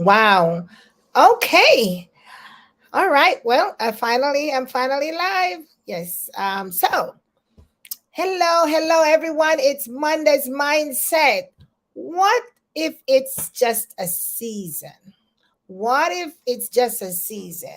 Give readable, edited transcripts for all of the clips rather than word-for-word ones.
Wow. Okay. All right. Well, I'm finally live. Yes. Hello, everyone. It's Monday's mindset. What if it's just a season? What if it's just a season?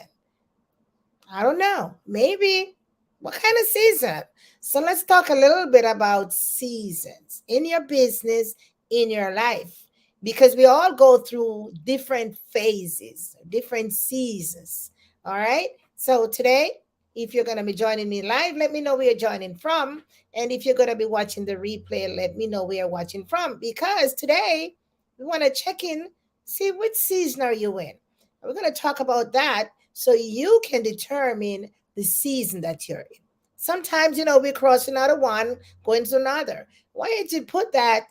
I don't know. Maybe. What kind of season? So let's talk a little bit about seasons in your business, in your life, because we all go through different phases, different seasons. All right. So today, if you're going to be joining me live, let me know where you're joining from. And if you're going to be watching the replay, let me know where you're watching from, because today we want to check in, see which season are you in. We're going to talk about that so you can determine the season that you're in. Sometimes, we're crossing out of one, going to another. Why don't you put that?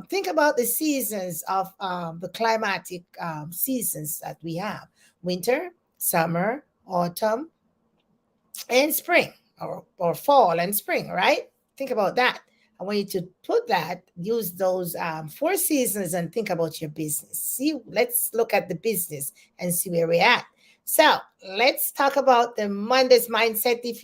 Think about the seasons of the climatic seasons that we have: winter, summer, autumn, and spring, or fall and spring, right? Think about that. I want you to put that, use those four seasons and think about your business. See, let's look at the business and see where we're at. So let's talk about the Monday's mindset. If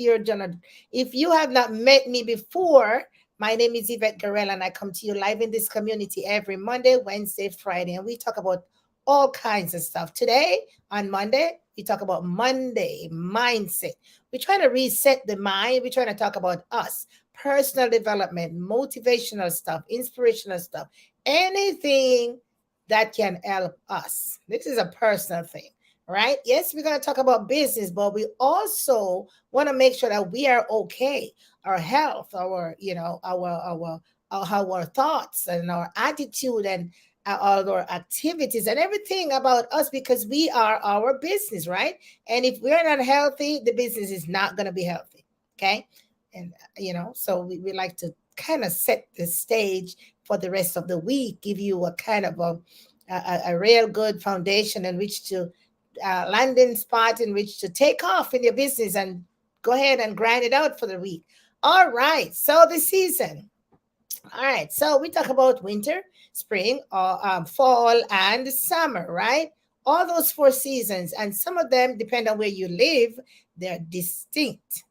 you have not met me before, my name is Yvette Garel, and I come to you live in this community every Monday, Wednesday, Friday, and we talk about all kinds of stuff. Today, on Monday, we talk about Monday mindset. We're trying to reset the mind. We're trying to talk about us, personal development, motivational stuff, inspirational stuff, anything that can help us. This is a personal thing, right? Yes, we're going to talk about business, but we also want to make sure that we are okay. Our health, our thoughts and our attitude and all our activities and everything about us, because we are our business, right? And if we're not healthy, the business is not going to be healthy. Okay. And, so we like to kind of set the stage for the rest of the week, give you a kind of a real good foundation in which to landing spot in which to take off in your business and go ahead and grind it out for the week. All right. So the season. All right, so we talk about winter, spring, or fall, and summer, right? All those four seasons, and some of them, depend on where you live, they're distinct.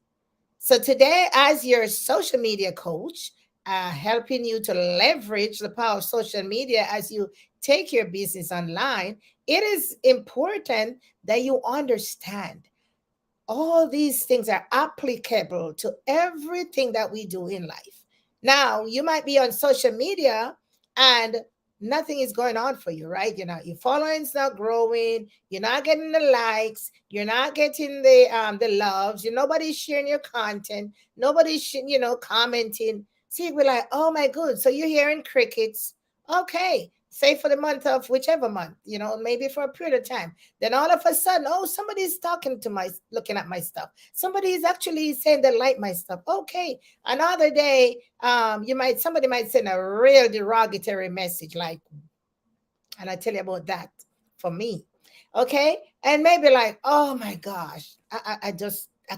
So today, as your social media coach, helping you to leverage the power of social media as you take your business online, it is important that you understand all these things are applicable to everything that we do in life. Now, you might be on social media and nothing is going on for you, right? Your following's not growing, you're not getting the likes, you're not getting the loves, nobody's sharing your content, nobody's commenting. See, we're like, oh my good. So you're hearing crickets. Okay. Say for the month of whichever month, maybe for a period of time. Then all of a sudden, oh, somebody's talking to my, looking at my stuff. Somebody is actually saying they like my stuff. Okay. Another day, somebody might send a real derogatory message, like, and I tell you about that for me. Okay. And maybe like, oh my gosh, I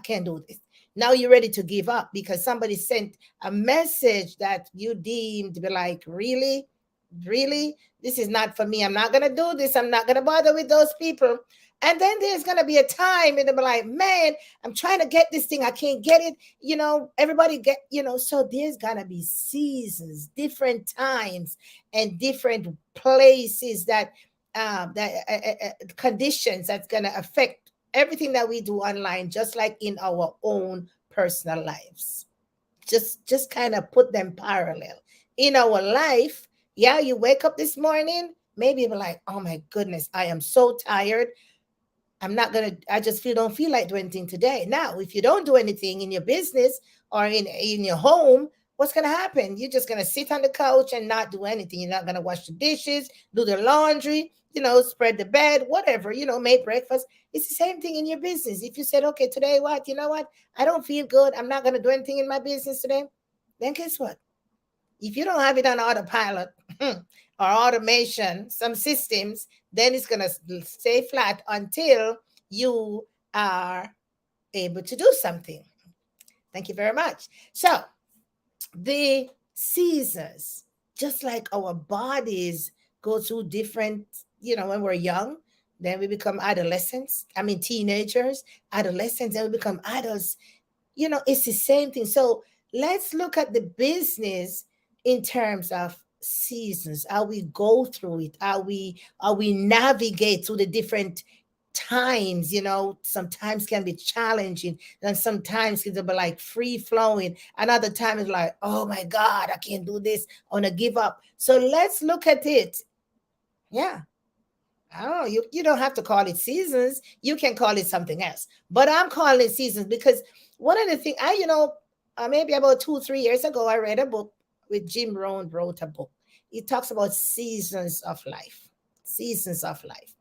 can't do this. Now you're ready to give up because somebody sent a message that you deemed to be like, really? Really? This is not for me. I'm not going to do this. I'm not going to bother with those people. And then there's going to be a time and they'll be like, man, I'm trying to get this thing. I can't get it. Everybody so there's going to be seasons, different times, and different places that conditions that's going to affect everything that we do online, just like in our own personal lives. Just kind of put them parallel in our life. Yeah, you wake up this morning, maybe you're like, oh my goodness, I am so tired. I just don't feel like doing anything today. Now, if you don't do anything in your business or in your home, what's going to happen? You're just going to sit on the couch and not do anything. You're not going to wash the dishes, do the laundry, spread the bed, whatever, make breakfast. It's the same thing in your business. If you said, okay, today, what, I don't feel good, I'm not going to do anything in my business today, then guess what? If you don't have it on autopilot or automation, some systems, then it's going to stay flat until you are able to do something. Thank you very much. So, the seasons, just like our bodies go through different when we're young, then we become adolescents. I mean, teenagers, adolescents, then we become adults. It's the same thing. So let's look at the business in terms of seasons, how we go through it, how we navigate through the different times. Sometimes can be challenging, and sometimes it'll be like free flowing. Another time is like, oh my God, I can't do this, I want to give up. So let's look at it. Yeah. I don't know. You don't have to call it seasons. You can call it something else. But I'm calling it seasons because one of the things maybe about 2 3 years ago, I read a book with Jim Rohn wrote a book. He talks about seasons of life, seasons of life,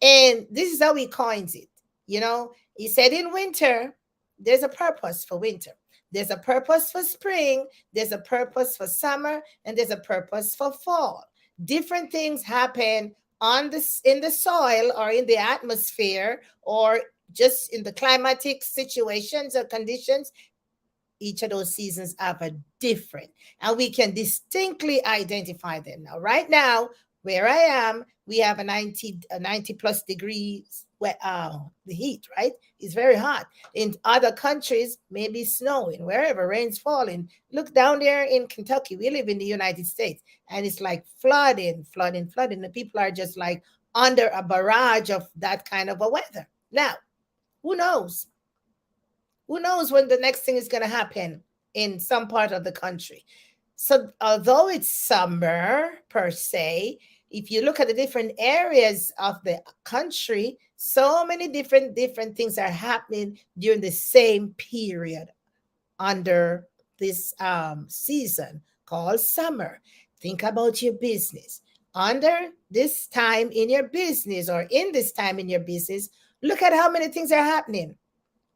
and this is how he coins it. He said in winter, there's a purpose for winter. There's a purpose for spring. There's a purpose for summer, and there's a purpose for fall. Different things happen on this in the soil or in the atmosphere or just in the climatic situations or conditions. Each of those seasons have a different, and we can distinctly identify them. Now right now, where I am, we have a 90 plus degrees where the heat, right? It's very hot. In other countries, maybe snowing, wherever rain's falling. Look down there in Kentucky. We live in the United States, and it's like flooding, flooding, flooding. The people are just like under a barrage of that kind of a weather. Now, who knows? Who knows when the next thing is going to happen in some part of the country? So, although it's summer per se, if you look at the different areas of the country, so many different things are happening during the same period under this season called summer. Think about your business. Under this time in your business, or in this time in your business, look at how many things are happening.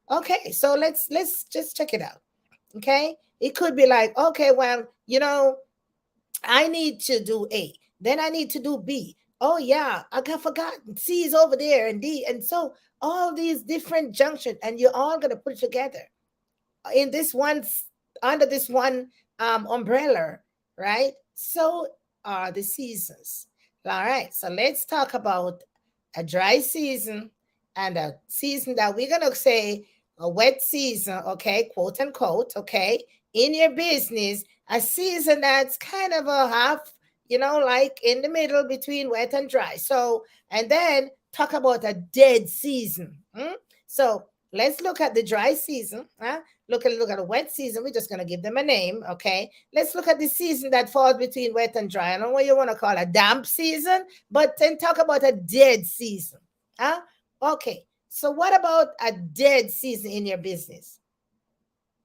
Okay, so let's just check it out. Okay, it could be like, okay, well, I need to do A, then I need to do B. Oh yeah, I got forgotten. C is over there and D, and so all these different junctions, and you're all gonna put it together in this one under this one umbrella, right? So are the seasons. All right, so let's talk about a dry season and a season that we're gonna say a wet season, okay, quote unquote, okay, in your business, a season that's kind of a half, like in the middle between wet and dry. So, and then talk about a dead season. So let's look at the dry season. Look at a wet season. We're just gonna give them a name, okay? Let's look at the season that falls between wet and dry. I don't know what you want to call a damp season, but then talk about a dead season. Huh? Okay. So what about a dead season in your business?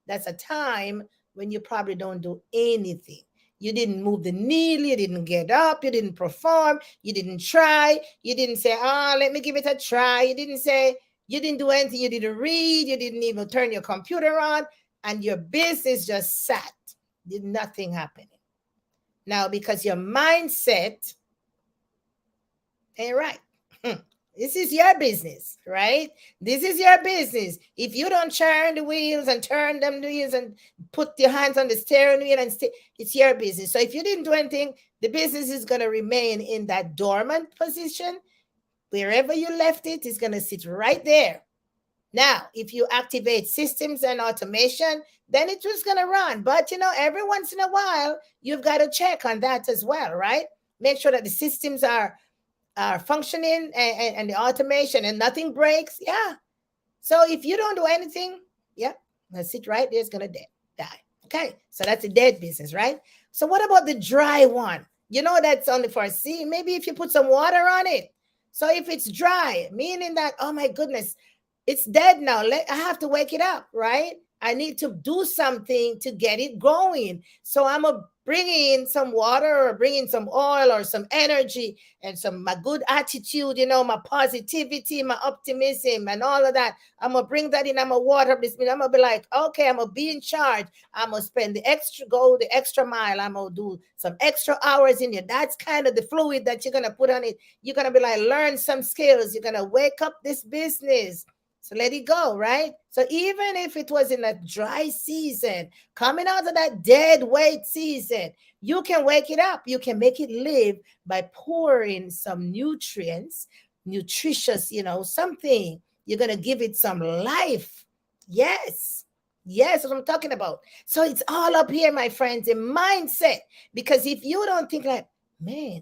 That's a time when you probably don't do anything. You didn't move the needle, you didn't get up, you didn't perform, you didn't try, you didn't say, let me give it a try. You didn't say, you didn't do anything, you didn't read, you didn't even turn your computer on, and your business just sat. Did nothing happening. Now, because your mindset ain't right. This is your business, right? This is your business. If you don't turn the wheels and turn them wheels and put your hands on the steering wheel and it's your business. So if you didn't do anything, the business is going to remain in that dormant position. Wherever you left it, it's going to sit right there. Now, if you activate systems and automation, then it's just going to run. But, every once in a while, you've got to check on that as well, right? Make sure that the systems are functioning and the automation and nothing breaks. Yeah. So if you don't do anything, yeah, that's it right there. It's going to die. Okay. So that's a dead business, right? So what about the dry one? That's only for a sea. Maybe if you put some water on it. So if it's dry, meaning that, oh my goodness, it's dead now. I have to wake it up, right? I need to do something to get it going. So I'm a bring in some water or bring in some oil or some energy and my good attitude, my positivity, my optimism and all of that. I'm going to bring that in. I'm going to water this. I'm going to be like, okay, I'm going to be in charge. I'm going to spend the extra mile. I'm going to do some extra hours in here. That's kind of the fluid that you're going to put on it. You're going to be like, learn some skills. You're going to wake up this business. So let it go, right? So even if it was in a dry season, coming out of that dead weight season, you can wake it up. You can make it live by pouring some nutrients, nutritious, something. You're going to give it some life. Yes. Yes, that's what I'm talking about. So it's all up here, my friends, in mindset. Because if you don't think like, man,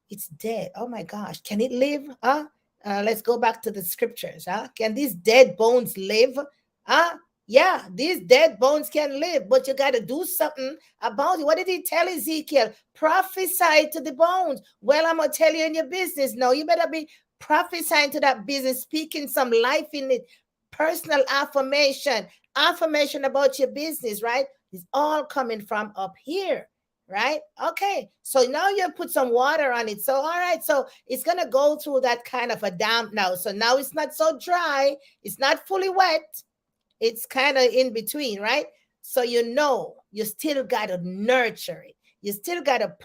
it's dead. Oh my gosh. Can it live? Huh? Let's go back to the scriptures. Huh? Can these dead bones live? Huh? Yeah, these dead bones can live, but you got to do something about it. What did he tell Ezekiel? Prophesy to the bones. Well, I'm going to tell you in your business. No, you better be prophesying to that business, speaking some life in it, personal affirmation about your business, right? It's all coming from up here, right? Okay. So now you put some water on it. So, all right. So it's going to go through that kind of a damp now. So now it's not so dry. It's not fully wet. It's kind of in between, right? So you still got to nurture it. You still got to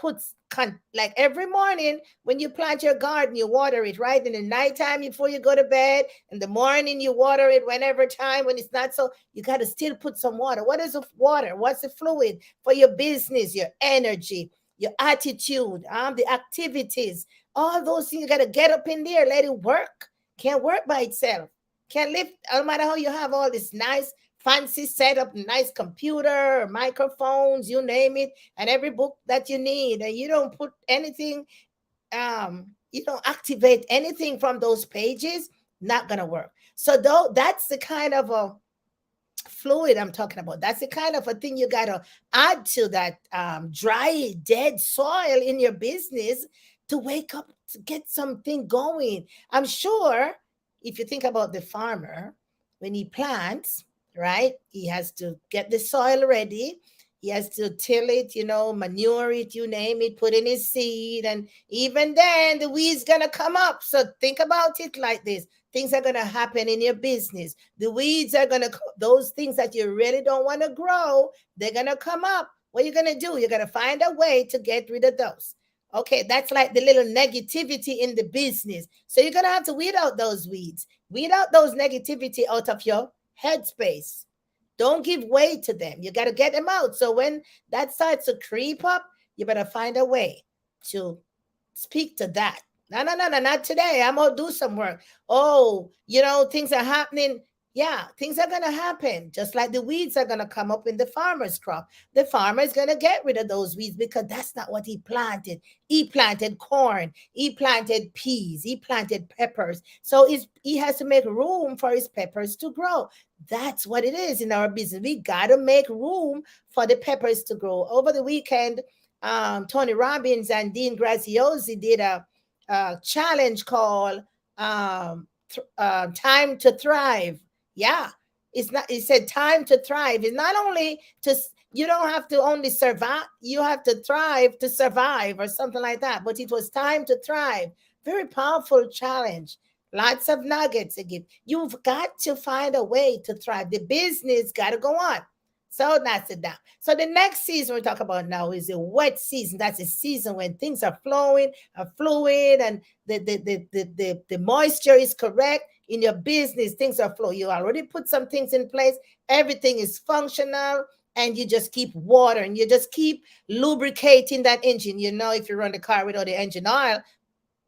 like every morning when you plant your garden, you water it, right? In the nighttime before you go to bed, in the morning you water it whenever time when it's not so. You got to still put some water. What is the water? What's the fluid for your business, your energy, your attitude, the activities, all those things? You got to get up in there, let it work. Can't work by itself. Can't live, no matter how you have all this nice fancy setup, nice computer, microphones, you name it, and every book that you need, and you don't put anything, you don't activate anything from those pages, not gonna work. So though that's the kind of a fluid I'm talking about. That's the kind of a thing you gotta add to that dry, dead soil in your business to wake up, to get something going. I'm sure if you think about the farmer, when he plants, right, he has to get the soil ready. He has to till it, manure it, you name it, put in his seed. And even then, the weeds gonna come up. So think about it like this. Things are going to happen in your business. The weeds are going to, those things that you really don't want to grow, they're going to come up. What are you going to do? You're going to find a way to get rid of those. Okay, that's like the little negativity in the business. So you're going to have to weed out those weeds. Weed out those negativity out of your headspace. Don't give way to them. You got to get them out. So when that starts to creep up, you better find a way to speak to that. No, no, no, no, not today. I'm gonna do some work. Oh, things are happening. Yeah, things are gonna happen. Just like the weeds are gonna come up in the farmer's crop. The farmer is gonna get rid of those weeds because that's not what he planted. He planted corn, he planted peas, he planted peppers. So he has to make room for his peppers to grow. That's what it is in our business. We gotta make room for the peppers to grow. Over the weekend, Tony Robbins and Dean Graziosi did a challenge called "Time to Thrive." Yeah, it's not. It said "Time to Thrive." It's not only to, you don't have to only survive. You have to thrive to survive, or something like that. But it was time to thrive. Very powerful challenge. Lots of nuggets again. You've got to find a way to thrive. The business got to go on. So that's it down. So the next season we talk about now is a wet season. That's a season when things are flowing, are fluid, and the moisture is correct in your business. Things are flowing. You already put some things in place. Everything is functional, and you just keep watering. You just keep lubricating that engine. If you run the car without the engine oil,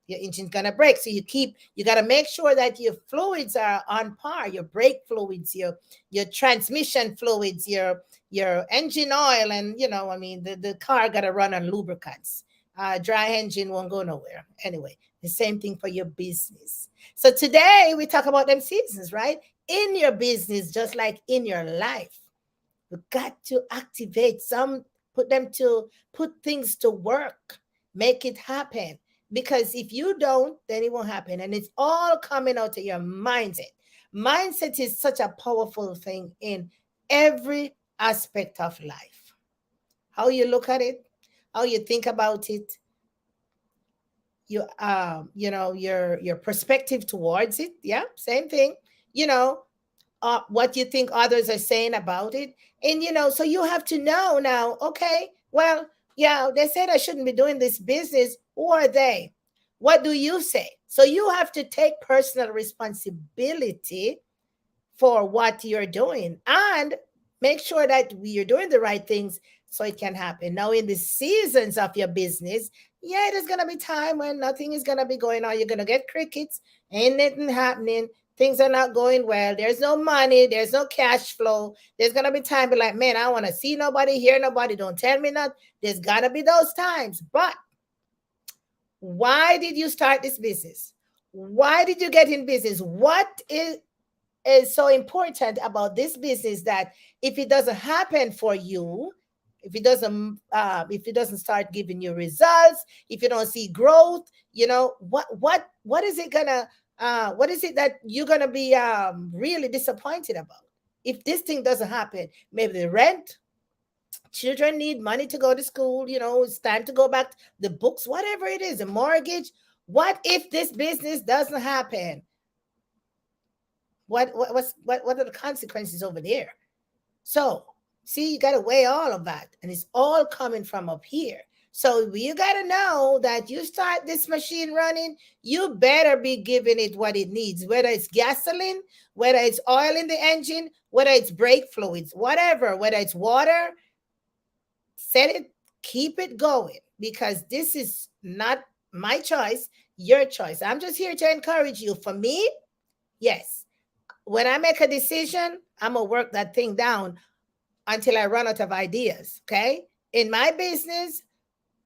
your engine's gonna break. So you got to make sure that your fluids are on par, your brake fluids, your transmission fluids, your engine oil, and the car got to run on lubricants. Dry engine won't go nowhere. Anyway, the same thing for your business. So today we talk about them seasons, right? In your business, just like in your life, you got to activate put things to work, make it happen. Because if you don't, then it won't happen. And it's all coming out of your mindset. Mindset is such a powerful thing in every aspect of life. How you look at it, how you think about it, your perspective towards it. Yeah, same thing. You know, what you think others are saying about it. And, so you have to know now, okay, well, yeah, they said I shouldn't be doing this business. Who are they? What do you say? So you have to take personal responsibility for what you're doing and make sure that you're doing the right things so it can happen. Now, in the seasons of your business, yeah, there's gonna be time when nothing is gonna be going on. You're gonna get crickets, ain't nothing happening. Things are not going well. There's no money. There's no cash flow. There's gonna be time be like, man, I want to see nobody, hear nobody. Don't tell me nothing. There's gotta be those times. But why did you start this business? Why did you get in business? What is so important about this business that if it doesn't happen for you, if it doesn't start giving you results, if you don't see growth, what is it gonna what is it that you're gonna be really disappointed about if this thing doesn't happen? Maybe the rent, children need money to go to school, it's time to go back, the books, whatever it is, the mortgage. What if this business doesn't happen? What are the consequences over there? So see, you got to weigh all of that, and it's all coming from up here. So you got to know that you start this machine running, you better be giving it what it needs, whether it's gasoline, whether it's oil in the engine, whether it's brake fluids, whatever, whether it's water. Set it, keep it going, because this is not my choice, your choice. I'm just here to encourage you. For me, yes, when I make a decision, I'm gonna work that thing down until I run out of ideas. Okay. In my business,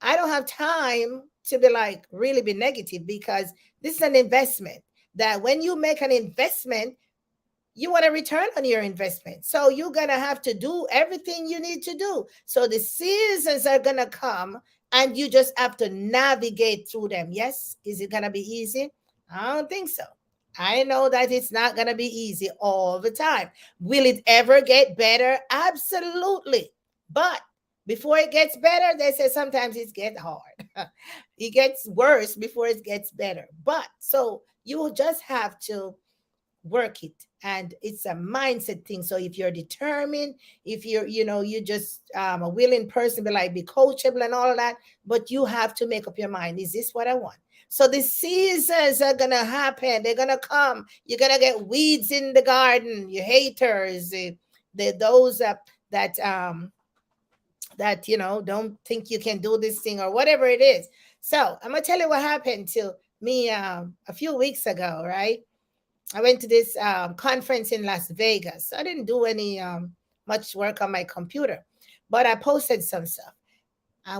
I don't have time to be like really be negative, because this is an investment that when you make an investment, you want a return on your investment. So you're going to have to do everything you need to do. So the seasons are going to come and you just have to navigate through them. Yes. Is it going to be easy? I don't think so. I know that it's not going to be easy all the time. Will it ever get better? Absolutely. But before it gets better, they say sometimes it gets hard. It gets worse before it gets better. But so you will just have to work it, and it's a mindset thing. So if you're determined, if you're just a willing person, be coachable and all of that, but you have to make up your mind, is this what I want? So the seasons are gonna happen, they're gonna come, you're gonna get weeds in the garden, your haters, those that don't think you can do this thing or whatever it is. So I'm gonna tell you what happened to me a few weeks ago, right? I went to this conference in Las Vegas. I didn't do any much work on my computer, but I posted some stuff.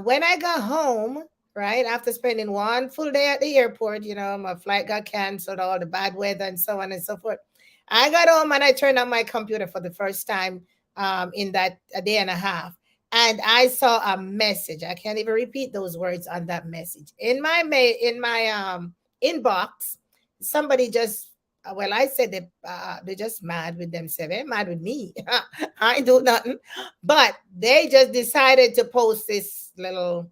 When I got home, right, after spending one full day at the airport, my flight got canceled, all the bad weather and so on and so forth. I got home and I turned on my computer for the first time in that a day and a half. And I saw a message. I can't even repeat those words on that message. In my inbox, somebody just I said they're just mad with themselves. They're mad with me. I ain't do nothing. But they just decided to post this little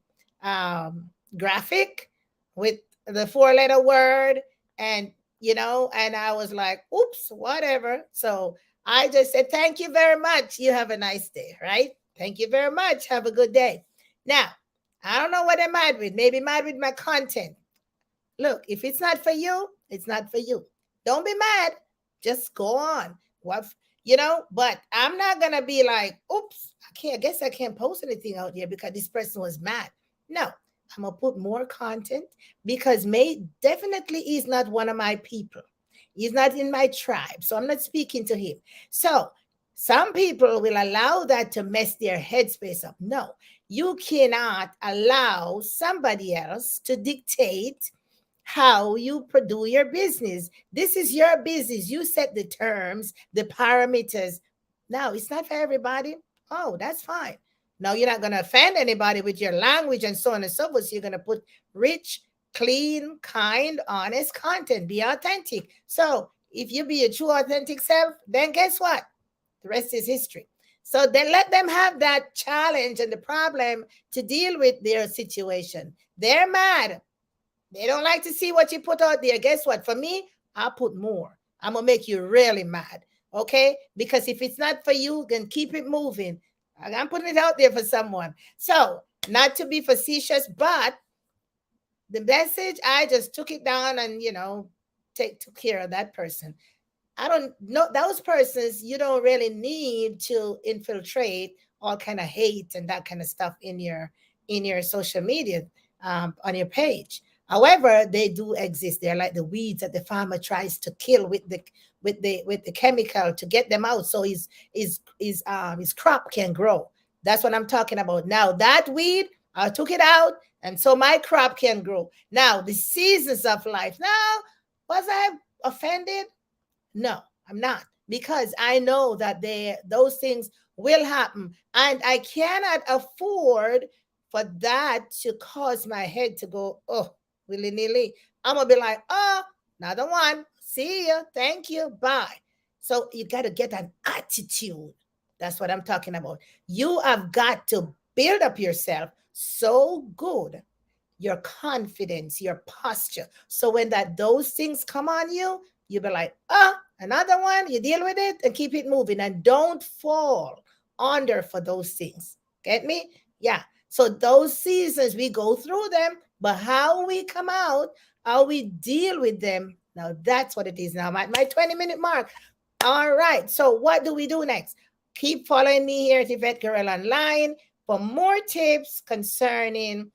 graphic with the 4-letter word, and and I was like, oops, whatever. So I just said, thank you very much. You have a nice day, right? Thank you very much. Have a good day. Now, I don't know what they're mad with. Maybe mad with my content. Look, if it's not for you, it's not for you. Don't be mad. Just go on. But I'm not gonna be like, oops, I guess I can't post anything out here because this person was mad. No, I'm gonna put more content, because May definitely is not one of my people. He's not in my tribe. So I'm not speaking to him. So some people will allow that to mess their headspace up. No, you cannot allow somebody else to dictate how you do your business. This is your business. You set the terms, the parameters. Now, it's not for everybody. Oh, that's fine. No, you're not going to offend anybody with your language and so on and so forth. So you're going to put rich, clean, kind, honest content. Be authentic. So if you be your true, authentic self, then guess what? The rest is history. So then let them have that challenge and the problem to deal with their situation. They're mad. They don't like to see what you put out there. Guess what? For me, I'll put more. I'm going to make you really mad. Okay? Because if it's not for you, then keep it moving. I'm putting it out there for someone. So, not to be facetious, but The message, I just took it down and, took care of that person. I don't know those persons. You don't really need to infiltrate all kind of hate and that kind of stuff in your social media, on your page. However, they do exist. They're like the weeds that the farmer tries to kill with the chemical to get them out, so his crop can grow. That's what I'm talking about. Now that weed, I took it out, and so my crop can grow. Now the seasons of life. Now, was I offended? No, I'm not, because I know that those things will happen, and I cannot afford for that to cause my head to go, oh, willy nilly. I'm gonna be like, oh, another one. See you. Thank you. Bye. So you got to get an attitude. That's what I'm talking about. You have got to build up yourself so good, your confidence, your posture. So when that those things come on you, you'll be like, another one. You deal with it and keep it moving, and don't fall under for those things. Get me? Yeah. So those seasons we go through them, but how we come out, how we deal with them. Now that's what it is. Now my 20-minute mark. All right. So what do we do next? Keep following me here at Yvette Guerrero Online for more tips concerning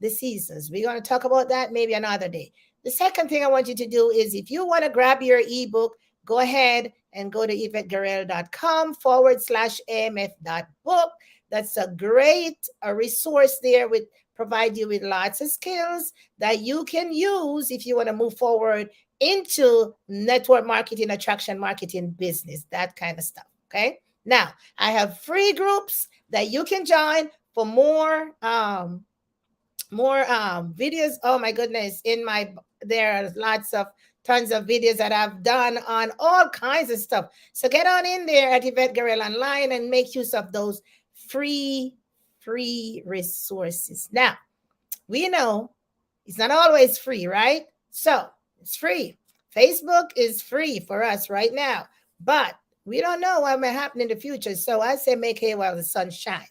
the seasons. We're going to talk about that maybe another day. The second thing I want you to do is, if you want to grab your ebook, go ahead and go to yvetteguerrero.com/amf.book. That's a great resource there with provide you with lots of skills that you can use if you want to move forward into network marketing, attraction marketing, business, that kind of stuff. Okay. Now I have free groups that you can join for more videos. Oh my goodness, there are lots of tons of videos that I've done on all kinds of stuff. So get on in there at Yvette Guerrero Online and make use of those free resources. Now, we know it's not always free, right? So it's free. Facebook is free for us right now, but we don't know what may happen in the future. So I say make hay while the sun shines.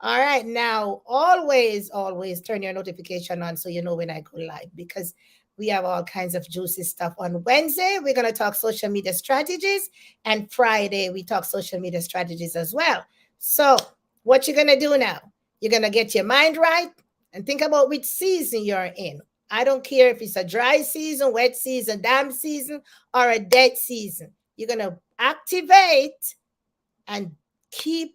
All right. Now, always turn your notification on so you know when I go live, because we have all kinds of juicy stuff. On Wednesday, we're going to talk social media strategies. And Friday, we talk social media strategies as well. So what you're going to do now, you're going to get your mind right and think about which season you're in. I don't care if it's a dry season, wet season, damp season, or a dead season. You're going to activate and keep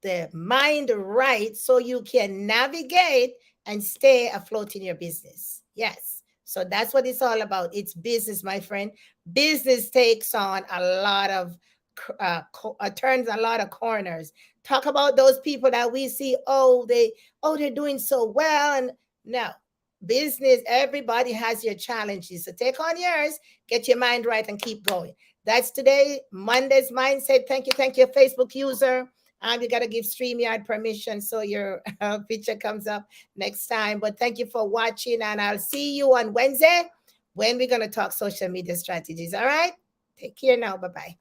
the mind right so you can navigate and stay afloat in your business. Yes. So that's what it's all about. It's business, my friend. Business takes on a lot of turns a lot of corners. Talk about those people that we see. They're doing so well, and no, business. Everybody has your challenges. So take on yours. Get your mind right and keep going. That's today, Monday's mindset. Thank you, Facebook user. You got to give StreamYard permission so your picture comes up next time. But thank you for watching, and I'll see you on Wednesday when we're going to talk social media strategies. All right? Take care now. Bye-bye.